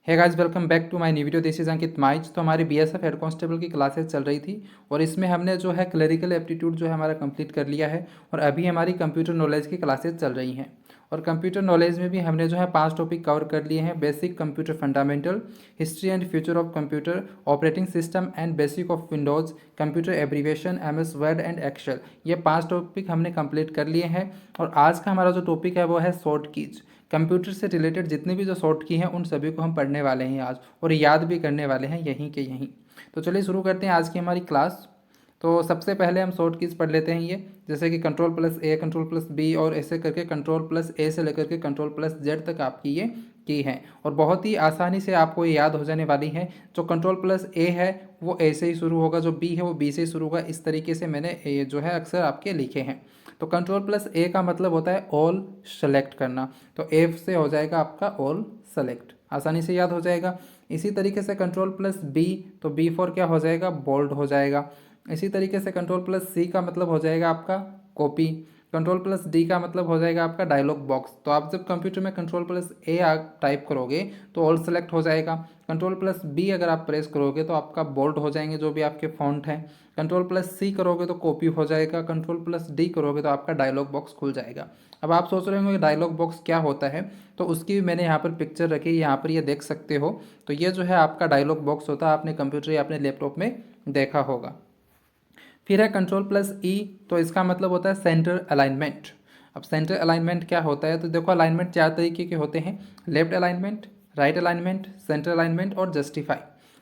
है guys, welcome back to my new video. This is Ankit माइच। तो हमारी बीएसएफ हेड कांस्टेबल की क्लासेस चल रही थी और इसमें हमने जो है क्लरिकल एप्टीट्यूड जो है हमारा कंप्लीट कर लिया है और अभी हमारी कंप्यूटर नॉलेज की क्लासेस चल रही हैं। और कंप्यूटर नॉलेज में भी हमने जो है 5 टॉपिक कवर कर लिए हैं। Basic computer fundamental, history and future of computer, operating system and basic of Windows, computer abbreviation, MS Word and Excel. ये 5 टॉपिक हमने कंप्लीट कर लिए हैं। और आज का हमारा जो टॉपिक है वो है शॉर्ट कीज। कंप्यूटर से रिलेटेड जितने भी जो शॉर्ट की हैं उन सभी को हम पढ़ने वाले हैं आज और याद भी करने वाले हैं यहीं के यहीं। तो चलिए शुरू करते हैं आज की हमारी क्लास। तो सबसे पहले हम शॉर्ट कीज़ पढ़ लेते हैं ये, जैसे कि कंट्रोल प्लस ए, कंट्रोल प्लस बी और ऐसे करके कंट्रोल प्लस ए से लेकर के कंट्रोल प्लस जेड तक आपकी ये की हैं और बहुत ही आसानी से आपको ये याद हो जाने वाली हैं। जो कंट्रोल प्लस ए है वो ए से ही शुरू होगा, जो बी है वो बी से ही शुरू होगा। इस तरीके से मैंने ये जो है अक्सर आपके लिखे हैं। तो कंट्रोल प्लस ए का मतलब होता है ऑल सेलेक्ट करना, तो ए से हो जाएगा आपका ऑल सेलेक्ट, आसानी से याद हो जाएगा। इसी तरीके से कंट्रोल प्लस बी, तो बी फॉर क्या हो जाएगा, बोल्ड हो जाएगा। इसी तरीके से कंट्रोल प्लस सी का मतलब हो जाएगा आपका कॉपी। कंट्रोल प्लस डी का मतलब हो जाएगा आपका डायलॉग बॉक्स। तो आप जब कंप्यूटर में कंट्रोल प्लस ए टाइप करोगे तो ऑल सेलेक्ट हो जाएगा। कंट्रोल प्लस बी अगर आप प्रेस करोगे तो आपका बोल्ड हो जाएंगे जो भी आपके फॉन्ट हैं। कंट्रोल प्लस सी करोगे तो कॉपी हो जाएगा। कंट्रोल प्लस डी करोगे तो आपका डायलॉग बॉक्स खुल जाएगा। अब आप सोच रहे होंगे डायलॉग बॉक्स क्या होता है, तो उसकी भी मैंने यहाँ पर पिक्चर रखी है, यहाँ पर ये देख सकते हो। तो ये जो है आपका डायलॉग बॉक्स होता है, आपने कंप्यूटर या अपने लैपटॉप में देखा होगा। फिर है कंट्रोल प्लस ई, तो इसका मतलब होता है सेंटर अलाइनमेंट। अब सेंटर अलाइनमेंट क्या होता है, तो देखो अलाइनमेंट 4 तरीके के होते हैं, left alignment, right alignment, centre alignment और जस्टिफाई।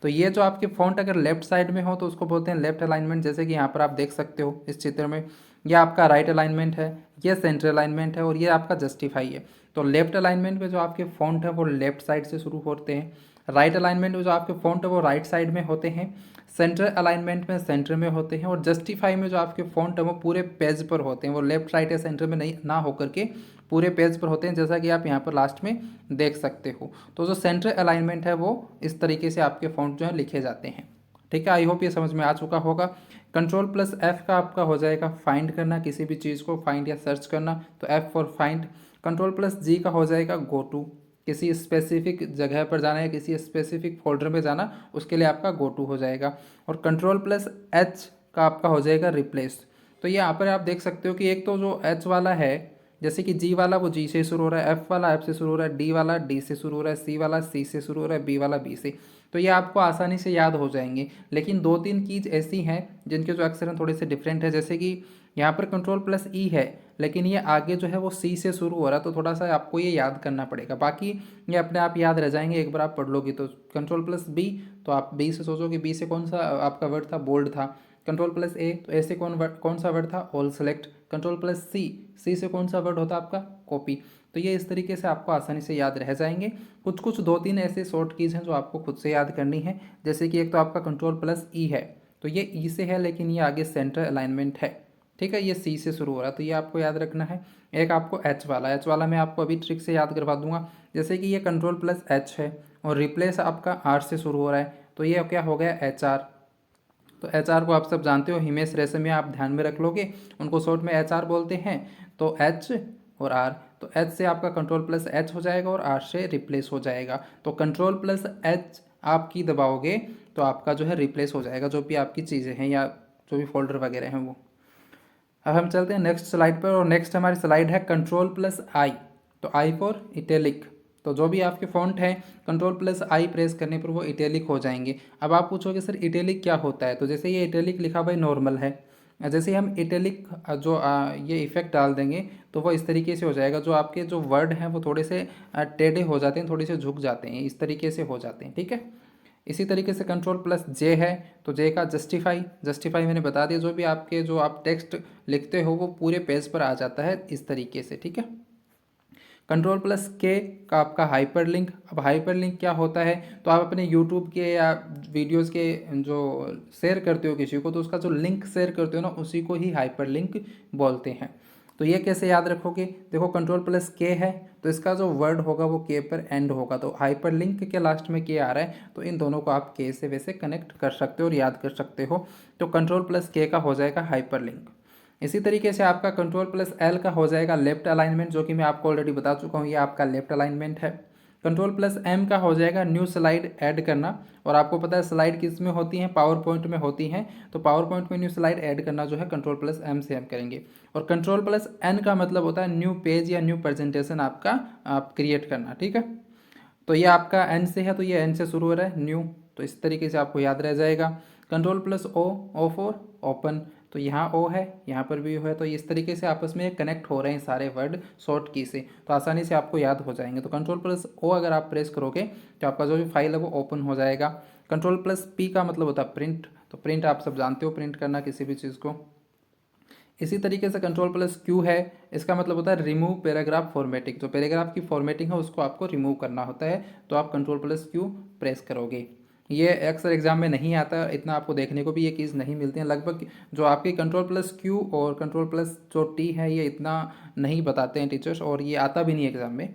तो ये जो आपके फॉन्ट अगर लेफ्ट साइड में हो तो उसको बोलते हैं लेफ्ट अलाइनमेंट, जैसे कि यहाँ पर आप देख सकते हो इस चित्र में। ये आपका राइट अलाइनमेंट है, ये सेंटर अलाइनमेंट है और ये आपका जस्टिफाई है। तो लेफ्ट अलाइनमेंट में जो आपके फॉन्ट है वो लेफ्ट साइड से शुरू होते हैं। राइट अलाइनमेंट में जो आपके फॉन्ट है वो राइट साइड में होते हैं। सेंटर अलाइनमेंट में सेंटर में होते हैं और जस्टिफाई में जो आपके फॉन्ट है वो पूरे पेज पर होते हैं, वो लेफ्ट राइट या सेंटर में नहीं ना होकर के पूरे पेज पर होते हैं, जैसा कि आप यहाँ पर लास्ट में देख सकते हो। तो जो सेंटर अलाइनमेंट है वो इस तरीके से आपके फॉन्ट जो है लिखे जाते हैं। ठीक है, आई होप ये समझ में आ चुका होगा। कंट्रोल प्लस एफ का आपका हो जाएगा फाइंड करना, किसी भी चीज़ को फाइंड या सर्च करना, तो F for find. Control plus G का हो जाएगा गो टू, किसी स्पेसिफिक जगह पर जाना है, किसी स्पेसिफिक फोल्डर में जाना, उसके लिए आपका गो टू हो जाएगा। और कंट्रोल प्लस एच का आपका हो जाएगा रिप्लेस। तो यहाँ पर आप देख सकते हो कि एक तो जो एच वाला है, जैसे कि जी वाला वो जी से शुरू हो रहा है, एफ वाला एफ से शुरू हो रहा है, डी वाला डी से शुरू हो रहा है, सी वाला सी से शुरू हो रहा है, बी वाला बी से। तो ये आपको आसानी से याद हो जाएंगे। लेकिन 2-3 कीज ऐसी हैं जिनके जो अक्षर हैं थोड़े से डिफरेंट है, जैसे कि यहाँ पर कंट्रोल प्लस ई है लेकिन ये आगे जो है वो सी से शुरू हो रहा है, तो थोड़ा सा आपको ये याद करना पड़ेगा। बाकी ये अपने आप याद रह जाएंगे, एक बार आप पढ़ लोगे। तो कंट्रोल प्लस बी, तो आप बी से सोचो कि बी से कौन सा आपका वर्ड था, बोल्ड था। कंट्रोल प्लस ए, तो ए से कौन सा वर्ड था, ऑल सेलेक्ट। कंट्रोल प्लस सी, सी से कौन सा वर्ड होता आपका, कॉपी। तो ये इस तरीके से आपको आसानी से याद रह जाएंगे। कुछ कुछ 2-3 ऐसे शॉर्ट कीज हैं जो आपको खुद से याद करनी है, जैसे कि एक तो आपका कंट्रोल प्लस ई है, तो ये ई से है लेकिन ये आगे सेंटर अलाइनमेंट है। ठीक है, ये सी से शुरू हो रहा है तो ये आपको याद रखना है। एक आपको एच वाला मैं आपको अभी ट्रिक से याद करवा दूंगा, जैसे कि ये कंट्रोल प्लस एच है और रिप्लेस आपका आर से शुरू हो रहा है, तो ये क्या हो गया, एच आर। तो एच आर को आप सब जानते हो, हिमेश रेशमिया आप ध्यान में रख लोगे, उनको शॉर्ट में एच आर बोलते हैं। तो एच और आर, तो एच से आपका कंट्रोल प्लस एच हो जाएगा और आर से रिप्लेस हो जाएगा। तो कंट्रोल प्लस एच आप की दबाओगे तो आपका जो है रिप्लेस हो जाएगा, जो भी आपकी चीज़ें हैं या जो भी फोल्डर वगैरह हैं वो। अब हम चलते हैं नेक्स्ट स्लाइड पर और नेक्स्ट हमारी स्लाइड है कंट्रोल प्लस आई। तो आई फॉर इटैलिक, तो जो भी आपके फॉन्ट हैं कंट्रोल प्लस आई प्रेस करने पर वो इटैलिक हो जाएंगे। अब आप पूछोगे सर इटैलिक क्या होता है, तो जैसे ये इटैलिक लिखा हुआ नॉर्मल है, जैसे हम इटैलिक जो ये इफेक्ट डाल देंगे तो वो इस तरीके से हो जाएगा, जो आपके जो वर्ड हैं वो थोड़े से टेढ़े हो जाते हैं, थोड़े से झुक जाते हैं, इस तरीके से हो जाते हैं। ठीक है, इसी तरीके से कंट्रोल प्लस जे है, तो जे का जस्टिफाई, जस्टिफाई मैंने बता दिया, जो भी आपके जो आप टेक्स्ट लिखते हो वो पूरे पेज पर आ जाता है इस तरीके से। ठीक है, कंट्रोल प्लस के का आपका हाइपर लिंक। अब हाइपर लिंक क्या होता है, तो आप अपने यूट्यूब के या वीडियोस के जो शेयर करते हो किसी को, तो उसका जो लिंक शेयर करते हो ना, उसी को ही हाइपर लिंक बोलते हैं। तो ये कैसे याद रखोगे, देखो कंट्रोल प्लस के है तो इसका जो वर्ड होगा वो के पर एंड होगा, तो हाइपर लिंक के लास्ट में के आ रहा है, तो इन दोनों को आप के से वैसे कनेक्ट कर सकते हो और याद कर सकते हो। तो कंट्रोल प्लस के का हो जाएगा हाइपर लिंक। इसी तरीके से आपका कंट्रोल प्लस एल का हो जाएगा लेफ्ट अलाइनमेंट, जो कि मैं आपको ऑलरेडी बता चुका हूँ, ये आपका लेफ्ट अलाइनमेंट है। कंट्रोल प्लस एम का हो जाएगा न्यू स्लाइड ऐड करना, और आपको पता है स्लाइड किस में होती हैं, पावर पॉइंट में होती हैं, तो पावर पॉइंट में न्यू स्लाइड ऐड करना जो है कंट्रोल प्लस एम से हम करेंगे। और कंट्रोल प्लस एन का मतलब होता है न्यू पेज या न्यू प्रेजेंटेशन आपका आप क्रिएट करना, ठीक है। तो ये आपका एन से है, तो ये एन से शुरू हो रहा है न्यू, तो इस तरीके से आपको याद रह जाएगा। Control plus O for open, तो यहाँ ओ है, यहाँ पर भी ओ है, तो इस तरीके से आपस में कनेक्ट हो रहे हैं सारे वर्ड शॉर्ट की से, तो आसानी से आपको याद हो जाएंगे। तो कंट्रोल प्लस ओ अगर आप प्रेस करोगे तो आपका जो भी फाइल है वो ओपन हो जाएगा। कंट्रोल प्लस पी का मतलब होता है प्रिंट, तो प्रिंट आप सब जानते हो, प्रिंट करना किसी भी चीज़ को। इसी तरीके से कंट्रोल प्लस क्यू है, इसका मतलब होता है रिमूव पैराग्राफ फॉर्मेटिंग, जो पैराग्राफ की फॉर्मेटिंग है उसको आपको रिमूव करना होता है, तो आप कंट्रोल प्लस क्यू प्रेस करोगे। ये अक्सर एग्जाम में नहीं आता, इतना आपको देखने को भी ये चीज़ नहीं मिलती है लगभग। जो आपकी कंट्रोल प्लस क्यू और कंट्रोल प्लस जो टी है ये इतना नहीं बताते हैं टीचर्स, और ये आता भी नहीं एग्जाम में,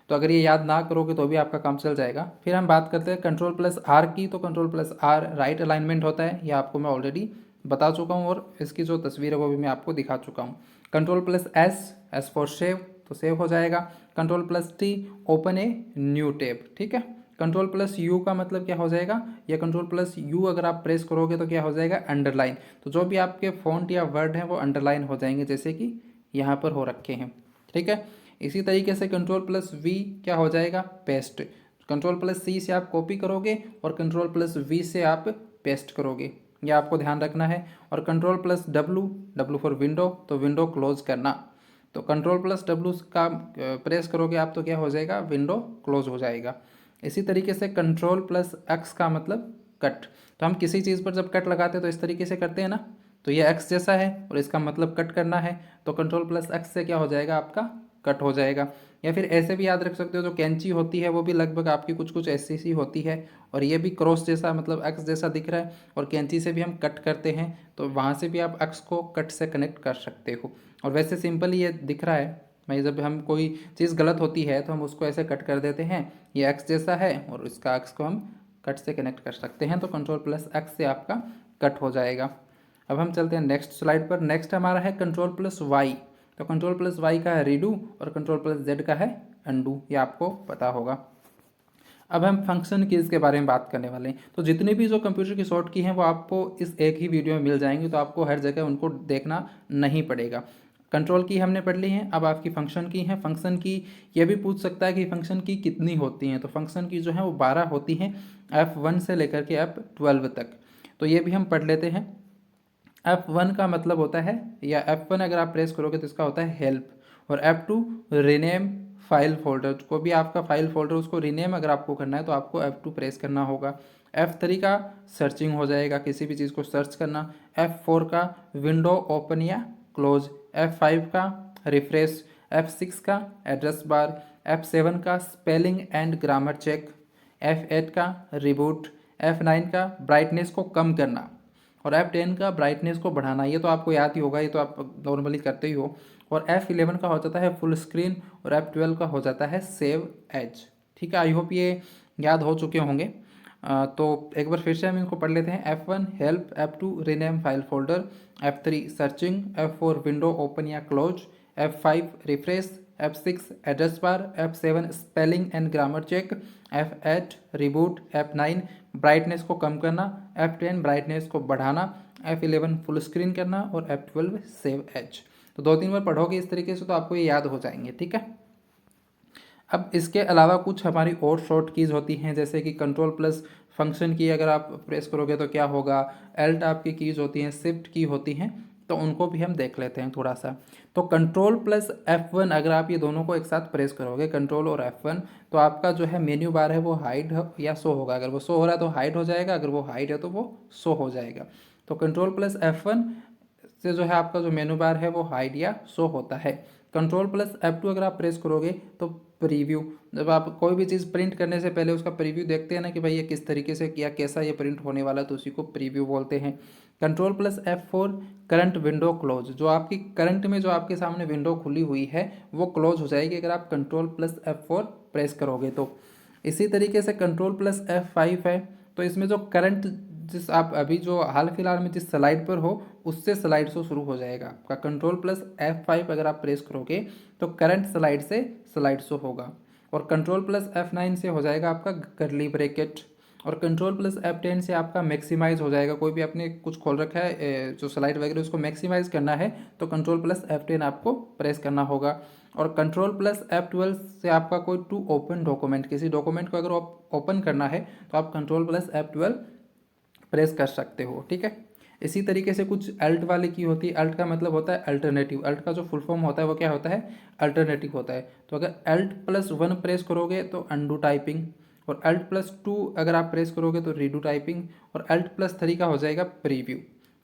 तो अगर ये याद ना करोगे तो भी आपका काम चल जाएगा। फिर हम बात करते हैं कंट्रोल प्लस आर की, तो control plus R right alignment होता है, ये आपको मैं ऑलरेडी बता चुका हूँ, और इसकी जो तस्वीर है वो भी मैं आपको दिखा चुका हूँ। Control plus S for save, तो सेव हो जाएगा। Control plus T open a new tab, ठीक है। कंट्रोल प्लस यू का मतलब क्या हो जाएगा, या कंट्रोल प्लस यू अगर आप प्रेस करोगे तो क्या हो जाएगा, अंडरलाइन, तो जो भी आपके फॉन्ट या वर्ड हैं वो अंडरलाइन हो जाएंगे, जैसे कि यहाँ पर हो रखे हैं, ठीक है। इसी तरीके से कंट्रोल प्लस वी क्या हो जाएगा, पेस्ट। कंट्रोल प्लस सी से आप कॉपी करोगे और कंट्रोल प्लस वी से आप पेस्ट करोगे, यह आपको ध्यान रखना है। और control plus W for window, तो विंडो क्लोज करना, तो कंट्रोल प्लस डब्लू का प्रेस करोगे आप तो क्या हो जाएगा, विंडो क्लोज हो जाएगा। इसी तरीके से कंट्रोल प्लस एक्स का मतलब कट, तो हम किसी चीज़ पर जब कट लगाते हैं तो इस तरीके से करते हैं ना, तो ये एक्स जैसा है और इसका मतलब कट करना है, तो कंट्रोल प्लस एक्स से क्या हो जाएगा, आपका कट हो जाएगा। या फिर ऐसे भी याद रख सकते हो, जो कैंची होती है वो भी लगभग आपकी कुछ कुछ ऐसी सी होती है, और ये भी क्रॉस जैसा मतलब एक्स जैसा दिख रहा है, और कैंची से भी हम कट करते हैं, तो वहाँ से भी आप एक्स को कट से कनेक्ट कर सकते हो। और वैसे सिंपल ये दिख रहा है, भाई जब हम कोई चीज़ गलत होती है तो हम उसको ऐसे कट कर देते हैं, ये एक्स जैसा है और इसका एक्स को हम कट से कनेक्ट कर सकते हैं, तो कंट्रोल प्लस एक्स से आपका कट हो जाएगा। अब हम चलते हैं नेक्स्ट स्लाइड पर। नेक्स्ट हमारा है कंट्रोल प्लस वाई, तो कंट्रोल प्लस वाई का है रीडू और कंट्रोल प्लस जेड का है अंडू, ये आपको पता होगा। अब हम फंक्शन कीज़ के बारे में बात करने वाले हैं, तो जितनी भी जो कंप्यूटर की शॉर्ट की हैं वो आपको इस एक ही वीडियो में मिल जाएंगी, तो आपको हर जगह उनको देखना नहीं पड़ेगा। कंट्रोल की हमने पढ़ ली हैं, अब आपकी फंक्शन की हैं। फंक्शन की ये भी पूछ सकता है कि फंक्शन की कितनी होती हैं, तो फंक्शन की जो है वो 12 होती हैं, F1 से लेकर के F12 तक, तो ये भी हम पढ़ लेते हैं। F1 का मतलब होता है, या F1 अगर आप प्रेस करोगे तो इसका होता है हेल्प, और F2 रीनेम फाइल फोल्डर, को भी आपका फाइल फोल्डर उसको रीनेम अगर आपको करना है तो आपको F2 प्रेस करना होगा। F3 का सर्चिंग हो जाएगा, किसी भी चीज़ को सर्च करना। F4 का विंडो ओपन या क्लोज। F5 का रिफ्रेश। F6 का एड्रेस बार। F7 का spelling and grammar check. F8 का रिबूट। F9 का ब्राइटनेस को कम करना, और F10 का ब्राइटनेस को बढ़ाना, ये तो आपको याद ही होगा, ये तो आप नॉर्मली करते ही हो। और F11 का हो जाता है फुल स्क्रीन, और F12 का हो जाता है सेव एज, ठीक है। आई होप ये याद हो चुके होंगे। तो एक बार फिर से हम इनको पढ़ लेते हैं। F1 help, F2 rename file folder, F3 searching, F4 window open या close, F5 refresh, F6 address bar, F7 spelling and grammar check, F8 reboot, F9 brightness को कम करना, F10 ब्राइटनेस को बढ़ाना, F11 फुल स्क्रीन करना, और F12 save as. तो 2-3 बार पढ़ोगे इस तरीके से तो आपको ये याद हो जाएंगे, ठीक है। अब इसके अलावा कुछ हमारी और शॉर्ट कीज़ होती हैं, जैसे कि कंट्रोल प्लस फंक्शन की अगर आप प्रेस करोगे तो क्या होगा, एल्ट आपकी कीज़ होती हैं, शिफ्ट की होती हैं, तो उनको भी हम देख लेते हैं थोड़ा सा। तो कंट्रोल प्लस F1 अगर आप ये दोनों को एक साथ प्रेस करोगे, कंट्रोल और F1, तो आपका जो है मेन्यू बार है वो हाइड या शो होगा। अगर वो शो हो रहा है तो हाइड हो जाएगा, अगर वो हाइड है तो वो शो हो जाएगा। तो कंट्रोल प्लस F1 से जो है आपका जो मेनू बार है वो हाइड या शो होता है। कंट्रोल प्लस F2 अगर आप प्रेस करोगे तो प्रीव्यू, जब आप कोई भी चीज़ प्रिंट करने से पहले उसका प्रीव्यू देखते हैं ना कि भाई ये किस तरीके से या कैसा ये प्रिंट होने वाला है, तो उसी को प्रीव्यू बोलते हैं। Control plus F4 current window close, जो आपकी करंट में जो आपके सामने विंडो खुली हुई है वो क्लोज हो जाएगी अगर आप कंट्रोल प्लस F4 प्रेस करोगे तो। इसी तरीके से कंट्रोल प्लस F5 है, तो इसमें जो करंट जिस आप अभी जो हाल फिलहाल में जिस स्लाइड पर हो उससे स्लाइड शो शुरू हो जाएगा आपका। कंट्रोल प्लस F5 अगर आप प्रेस करोगे तो करंट स्लाइड से स्लाइड शो होगा। और कंट्रोल प्लस F9 से हो जाएगा आपका कर्ली ब्रैकेट, और कंट्रोल प्लस F10 से आपका मैक्सिमाइज हो जाएगा। कोई भी आपने कुछ खोल रखा है जो स्लाइड वगैरह उसको मैक्सिमाइज करना है तो कंट्रोल प्लस F10 आपको प्रेस करना होगा। और कंट्रोल प्लस F12 से आपका कोई टू ओपन डॉक्यूमेंट, किसी डॉक्यूमेंट को अगर ओपन करना है तो आप कंट्रोल प्लस F12 प्रेस कर सकते हो, ठीक है। इसी तरीके से कुछ अल्ट वाली की होती है। अल्ट का मतलब होता है अल्टरनेटिव। अल्ट का जो फुल फॉर्म होता है वो क्या होता है, अल्टरनेटिव होता है। तो अगर Alt+1 प्रेस करोगे तो अनडू टाइपिंग, और Alt+2 अगर आप प्रेस करोगे तो रीडू टाइपिंग, और Alt+3 का हो जाएगा preview.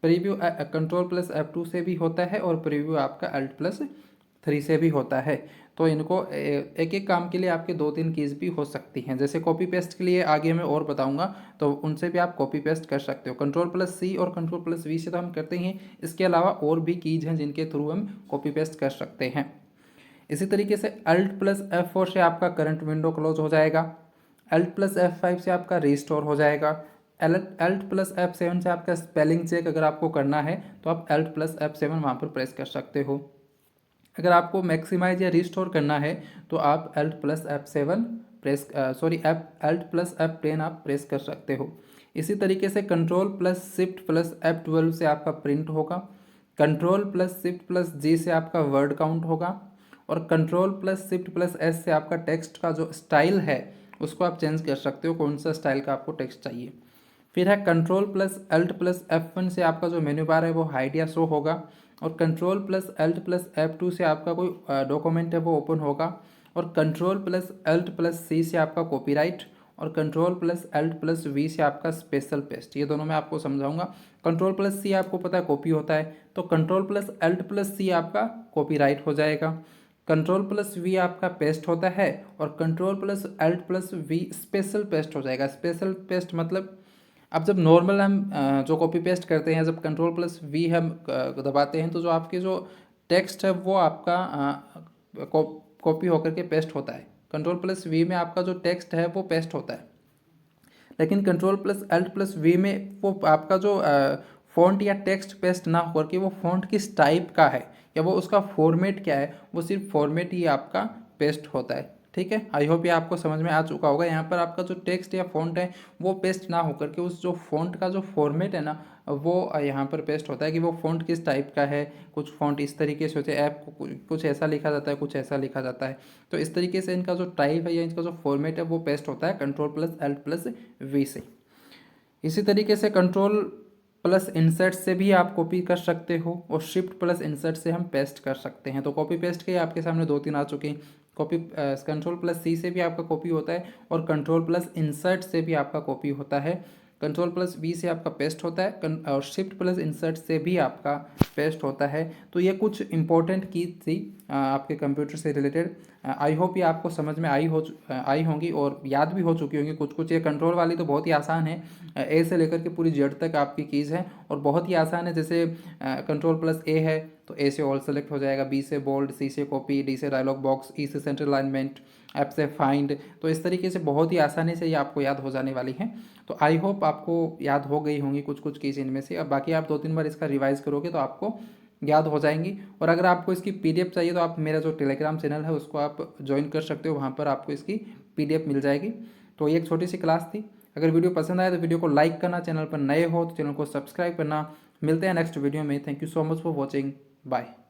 Preview control plus F2 से भी होता है और प्रीव्यू आपका Alt+3 से भी होता है। तो इनको एक एक काम के लिए आपके 2-3 कीज़ भी हो सकती हैं। जैसे कॉपी पेस्ट के लिए आगे मैं और बताऊंगा, तो उनसे भी आप कॉपी पेस्ट कर सकते हो। कंट्रोल+C और कंट्रोल+V से तो हम करते ही हैं, इसके अलावा और भी कीज हैं जिनके थ्रू हम कॉपी पेस्ट कर सकते हैं। इसी तरीके से Alt+F4 से आपका करंट विंडो क्लोज हो जाएगा। Alt+F5 से आपका रिस्टोर हो जाएगा। Alt+F7 से आपका स्पेलिंग चेक अगर आपको करना है तो आप Alt+F7 वहाँ पर प्रेस कर सकते हो। अगर आपको मैक्सिमाइज या रिस्टोर करना है तो आप Alt+F7 प्रेस Alt+F10 आप प्रेस कर सकते हो। इसी तरीके से Ctrl+Shift+F12 से आपका प्रिंट होगा। Ctrl+Shift+G से आपका वर्ड काउंट होगा, और Ctrl+Shift+S से आपका टेक्स्ट का जो स्टाइल है उसको आप चेंज कर सकते हो, कौन सा स्टाइल का आपको टेक्स्ट चाहिए। फिर है Ctrl+Alt+F1 से आपका जो मेन्यू बार है वो हाइड या शो होगा, और Ctrl+Alt+F2 से आपका कोई डॉक्यूमेंट है वो ओपन होगा, और Ctrl+Alt+C से आपका कॉपीराइट, और Ctrl+Alt+V से आपका स्पेशल पेस्ट। ये दोनों मैं आपको समझाऊंगा। Ctrl+C आपको पता है कॉपी होता है, तो Ctrl+Alt+C आपका कॉपीराइट हो जाएगा। Ctrl+V आपका पेस्ट होता है, और Ctrl+Alt+V स्पेशल पेस्ट हो जाएगा। स्पेशल पेस्ट मतलब अब जब नॉर्मल हम जो कॉपी पेस्ट करते हैं, जब Ctrl+V हम दबाते हैं तो जो आपके जो टेक्स्ट है वो आपका कॉपी होकर के पेस्ट होता है। Ctrl+V में आपका जो टेक्स्ट है वो पेस्ट होता है, लेकिन Ctrl+Alt+V में वो आपका जो फ़ॉन्ट या टेक्स्ट पेस्ट ना होकर के वो फ़ॉन्ट किस टाइप का है या वो उसका फॉर्मेट क्या है, वो सिर्फ फॉर्मेट ही आपका पेस्ट होता है, ठीक है। आई होप ये आपको समझ में आ चुका होगा। यहाँ पर आपका जो टेक्स्ट या फ़ॉन्ट है वो पेस्ट ना होकर के उस जो फ़ॉन्ट का जो फॉर्मेट है ना वो यहाँ पर पेस्ट होता है कि वो फ़ॉन्ट किस टाइप का है। कुछ फ़ॉन्ट इस तरीके से होते हैं, ऐप को कुछ ऐसा लिखा जाता है, कुछ ऐसा लिखा जाता है। तो इस तरीके से इनका जो टाइप है या इनका जो फॉर्मेट है वो पेस्ट होता है Ctrl+Alt+V से। इसी तरीके से Ctrl+Insert से भी आप कॉपी कर सकते हो, और Shift+Insert से हम पेस्ट कर सकते हैं। तो कॉपी पेस्ट के आपके सामने 2-3 आ चुके हैं। Ctrl+C से भी आपका कॉपी होता है, और Ctrl+Insert से भी आपका कॉपी होता है। Ctrl+V से आपका पेस्ट होता है, और Shift+Insert से भी आपका पेस्ट होता है। तो ये कुछ इंपॉर्टेंट की थी आपके कंप्यूटर से रिलेटेड। आई होप ये आपको समझ में आई होंगी और याद भी हो चुकी होंगी कुछ कुछ। ये कंट्रोल वाली तो बहुत ही आसान है, ए से लेकर के पूरी जेड तक आपकी कीज़ है, और बहुत ही आसान है। जैसे Ctrl+A है तो ए से ऑल सेलेक्ट हो जाएगा, बी से बोल्ड, सी से कॉपी, डी से डायलॉग बॉक्स, ई से सेंटर अलाइनमेंट, एफ से फाइंड। तो इस तरीके से बहुत ही आसानी से ये आपको याद हो जाने वाली है। तो आई होप आपको याद हो गई होंगी कुछ कुछ कीज़ इनमें से। अब बाकी आप 2-3 बार इसका रिवाइज करोगे तो आपको याद हो जाएंगी। और अगर आपको इसकी पीडीएफ चाहिए तो आप मेरा जो टेलीग्राम चैनल है उसको आप ज्वाइन कर सकते हो, वहाँ पर आपको इसकी पीडीएफ मिल जाएगी। तो ये एक छोटी सी क्लास थी। अगर वीडियो पसंद आए तो वीडियो को लाइक करना, चैनल पर नए हो तो चैनल को सब्सक्राइब करना। मिलते हैं नेक्स्ट वीडियो में। Thank you so much for watching. Bye.